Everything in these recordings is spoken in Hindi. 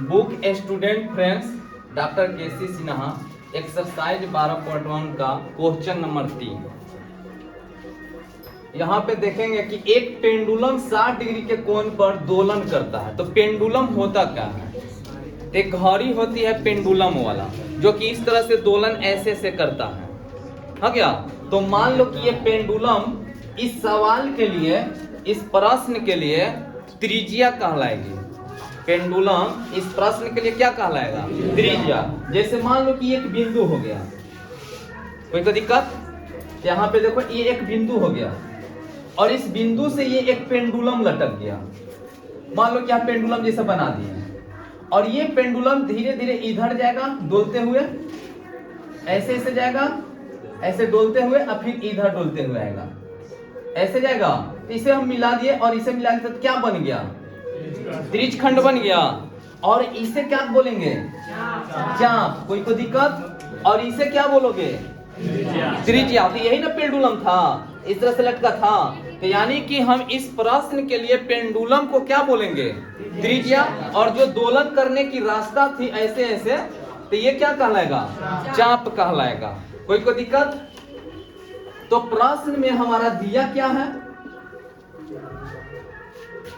बुक स्टूडेंट फ्रेंड्स, डॉक्टर केसी सिन्हा, एक्सरसाइज 12.1 का क्वेश्चन नंबर 3। यहाँ पे देखेंगे कि एक पेंडुलम 60 डिग्री के कोण पर दोलन करता है। तो पेंडुलम होता क्या है? एक घड़ी होती है पेंडुलम वाला, जो कि इस तरह से दोलन ऐसे से करता है। हाँ क्या? तो मान लो कि ये पेंडुलम इस सवाल के लिए, इस प्रश्न के लिए त्रिज्या कहलाएगी। पेंडुलम इस प्रश्न के लिए क्या कहलाएगा? त्रिज्या। जैसे मान लो कि एक बिंदु हो गया, कोई तो दिक्कत? यहाँ पे देखो ये एक बिंदु हो गया और इस बिंदु से ये एक पेंडुलम लटक गया। मान लो कि आप पेंडुलम जैसा बना दिए और ये पेंडुलम धीरे धीरे इधर जाएगा डोलते हुए, ऐसे ऐसे जाएगा, ऐसे डोलते हुए और फिर इधर डोलते हुए आएगा, ऐसे जाएगा। तो इसे हम मिला दिए और इसे मिला के तो क्या बन गया? त्रिज्यखंड बन गया। और इसे क्या बोलेंगे? चाप। कोई को दिक्कत? और इसे क्या बोलोगे? त्रिज्या। तो यही ना पेंडुलम था, इस तरह से लटका था। तो यानी कि हम इस प्रश्न के लिए पेंडुलम को क्या बोलेंगे? त्रिज्या। और जो दोलन करने की रास्ता थी ऐसे ऐसे, तो ये क्या कहलाएगा? चाप कहलाएगा। कोई को दिक्कत? तो प्रश्न में हमारा दिया क्या है?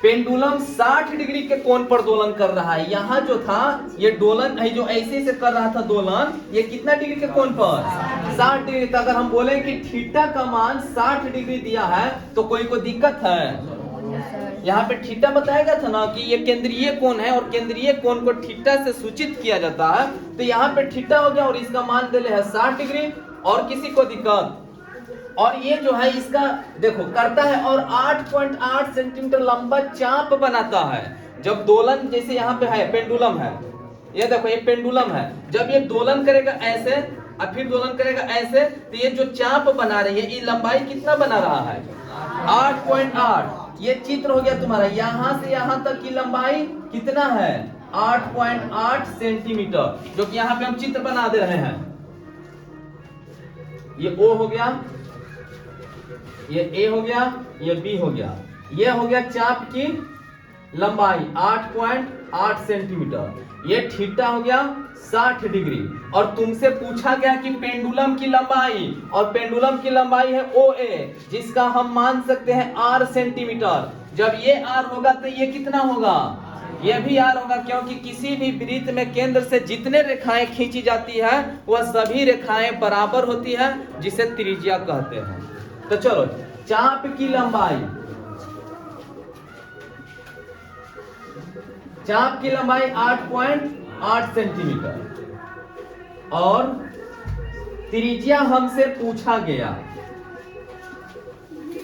पेंडुलम 60 डिग्री के कोण पर दोलन कर रहा है। यहाँ जो था ये दोलन, जो ऐसे से कर रहा था दोलन, ये कितना डिग्री के कोण पर? 60 डिग्री। तो अगर हम बोले कि थीटा का मान 60 डिग्री दिया है तो कोई को दिक्कत है? यहाँ पे थीटा बताएगा था ना कि ये केंद्रीय कोण है और केंद्रीय कोण को थीटा से सूचित किया जाता है। तो यहाँ पे थीटा हो गया और इसका मान दिले है 60 डिग्री। और किसी को दिक्कत? और ये जो है इसका देखो करता है और 8.8 सेंटीमीटर लंबा चाप बनाता है। जब दोलन, जैसे यहाँ पे है पेंडुलम है, ये देखो ये पेंडुलम है, जब ये दोलन करेगा ऐसे और फिर दोलन करेगा ऐसे, तो ये जो चाप बना रही है, ये लंबाई कितना बना रहा है? 8.8। ये चित्र हो गया तुम्हारा। यहाँ से यहाँ तक की लंबाई कितना है? 8.8 सेंटीमीटर, जो कि यहाँ पे हम चित्र बना दे रहे हैं। ये O हो गया, ये A हो गया, ये B हो गया। ये हो गया चाप की लंबाई 8.8 सेंटीमीटर। ये थीटा हो गया 60 डिग्री। और तुमसे पूछा गया कि पेंडुलम की लंबाई, और पेंडुलम की लंबाई है OA, जिसका हम मान सकते हैं R सेंटीमीटर। जब ये R होगा तो ये कितना होगा? ये भी R होगा, क्योंकि किसी भी वृत्त में केंद्र से जितने रेखाएं खींची जाती है वह सभी रेखाएं बराबर होती है, जिसे त्रिज्या कहते हैं। तो चलो, चाप की लंबाई, चाप की लंबाई 8.8 सेंटीमीटर और त्रिज्या हमसे पूछा गया।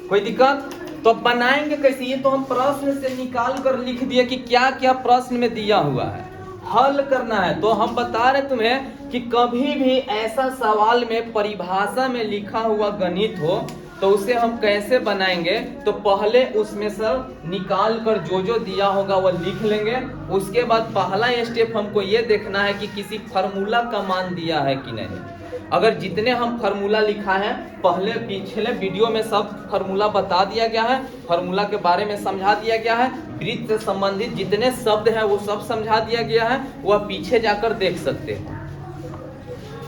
कोई दिक्कत? तो बनाएंगे कैसे? ये तो हम प्रश्न से निकाल कर लिख दिए कि क्या क्या प्रश्न में दिया हुआ है, हल करना है। तो हम बता रहे तुम्हें कि कभी भी ऐसा सवाल में परिभाषा में लिखा हुआ गणित हो तो उसे हम कैसे बनाएंगे? तो पहले उसमें से निकाल कर जो दिया होगा वह लिख लेंगे। उसके बाद पहला स्टेप हमको ये देखना है कि किसी फार्मूला का मान दिया है कि नहीं। अगर जितने हम फार्मूला लिखा है, पहले पिछले वीडियो में सब फार्मूला बता दिया गया है, फार्मूला के बारे में समझा दिया गया है, वृत्त से संबंधित जितने शब्द हैं वो सब समझा दिया गया है, वह पीछे जाकर देख सकते हैं।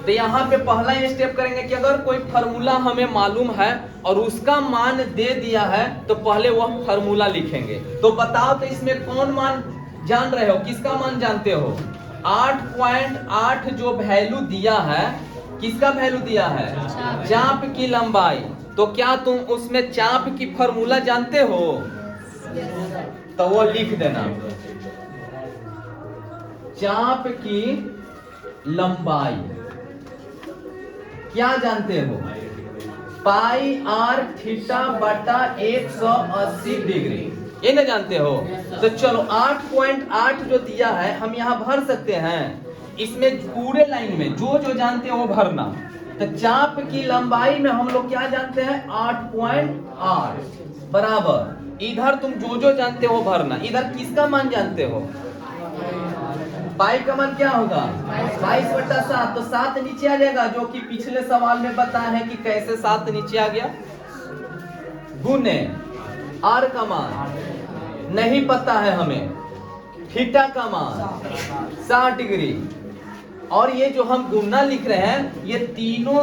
तो यहाँ पे पहला स्टेप करेंगे कि अगर कोई फार्मूला हमें मालूम है और उसका मान दे दिया है तो पहले वह फार्मूला लिखेंगे। तो बताओ तो इसमें कौन मान जान रहे हो? किसका मान जानते हो? 8.8 जो वैल्यू दिया है, किसका वैल्यू दिया है? चाप की लंबाई। तो क्या तुम उसमें चाप की फार्मूला जानते हो? तो वो लिख देना, चाप की लंबाई क्या जानते हो? पाई R थीटा बटा 180 डिग्री, ये ना जानते हो? तो चलो 8.8 जो दिया है हम यहाँ भर सकते हैं। इसमें पूरे लाइन में जो जानते हो वो भरना। तो चाप की लंबाई में हम लोग क्या जानते हैं? 8.8 बराबर, इधर तुम जो जानते हो भरना। इधर किसका मान जानते हो? पाई का मान क्या होगा? 22/7। तो 7 नीचे आ जाएगा, जो कि पिछले सवाल में बताया है कि कैसे 7 नीचे आ गया। गुने R का मान नहीं पता है हमें, थीटा का मान 60 डिग्री। और ये जो हम गुणा लिख रहे हैं, ये तीनों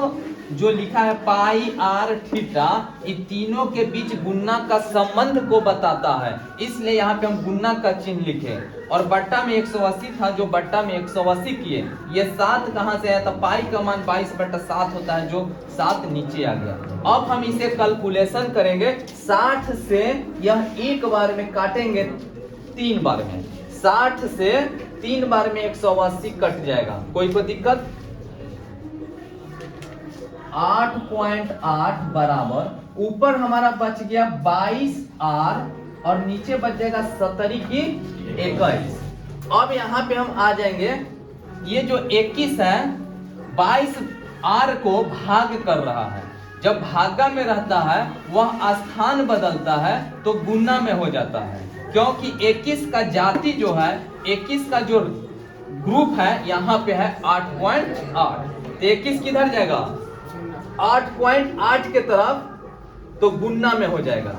जो लिखा है पाई आर थीटा, इन तीनों के बीच गुणा का संबंध को बताता है, इसलिए यहाँ पे हम गुणा का चिन्ह लिखे। और बट्टा में 180 था, जो बट्टा में 180 किए। ये 7 कहाँ से आया था? पाई का मान 22/7 होता है, जो 7 नीचे आ गया। अब हम इसे कैलकुलेशन करेंगे। 60 से यह एक बार में काटेंगे 3 बार में, 60 से 3 बार में 180 कट जाएगा। कोई दिक्कत? 8.8 बराबर ऊपर हमारा बच गया 22R और नीचे बच जाएगा 70 की 21। अब यहाँ पे हम आ जाएंगे, ये जो 21 है 22R को भाग कर रहा है। जब भागा में रहता है वह स्थान बदलता है तो गुना में हो जाता है, क्योंकि 21 का जाति जो है, 21 का जो ग्रुप है यहाँ पे है 8.8, तो 21 किधर जाएगा? 8.8 के तरफ, तो गुना में हो जाएगा।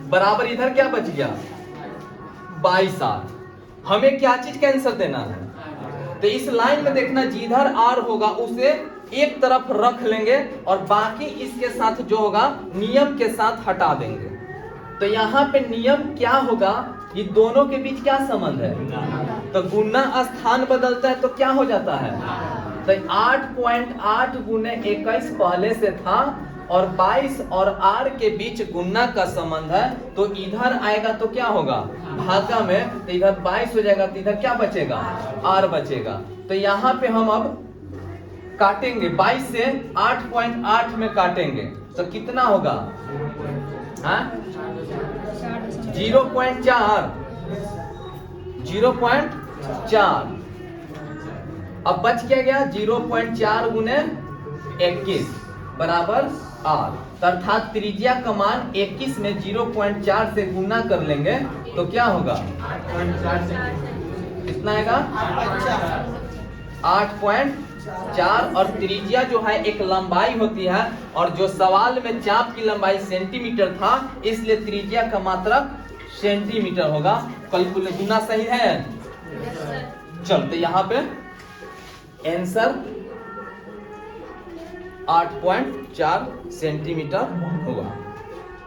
बराबर इधर क्या बच गया? 22R। हमें क्या चीज का आंसर देना है? तो इस लाइन में देखना, जिधर R होगा उसे एक तरफ रख लेंगे और बाकी इसके साथ जो होगा नियम के साथ हटा देंगे। तो यहाँ पे नियम क्या होगा? ये दोनों के बीच क्या संबंध है? तो गुना स्थान बदलता है तो क्या हो जाता है? तो 8.8 गुने 21 पहले से था और 22 और R के बीच गुना का संबंध है, तो इधर आएगा तो क्या होगा? भागा में, तो इधर 22 हो जाएगा, तो इधर क्या बचेगा? R बचेगा। तो यहाँ पे हम अब काटेंगे, 22 से 8.8 में काटेंगे तो कितना होगा? 0.4, 0.4। अब बच क्या गया? 0.4 गुने 21 बराबर R, अर्थात त्रिज्या का मान 21 में 0.4 से गुना कर लेंगे तो क्या होगा? कितना आएगा? 8.4। और त्रिज्या जो है एक लंबाई होती है, और जो सवाल में चाप की लंबाई सेंटीमीटर था, इसलिए त्रिज्या का मात्रक सेंटीमीटर होगा। कैलकुलेट गुना सही है? चलते यहाँ पे आंसर 8.4 सेंटीमीटर होगा।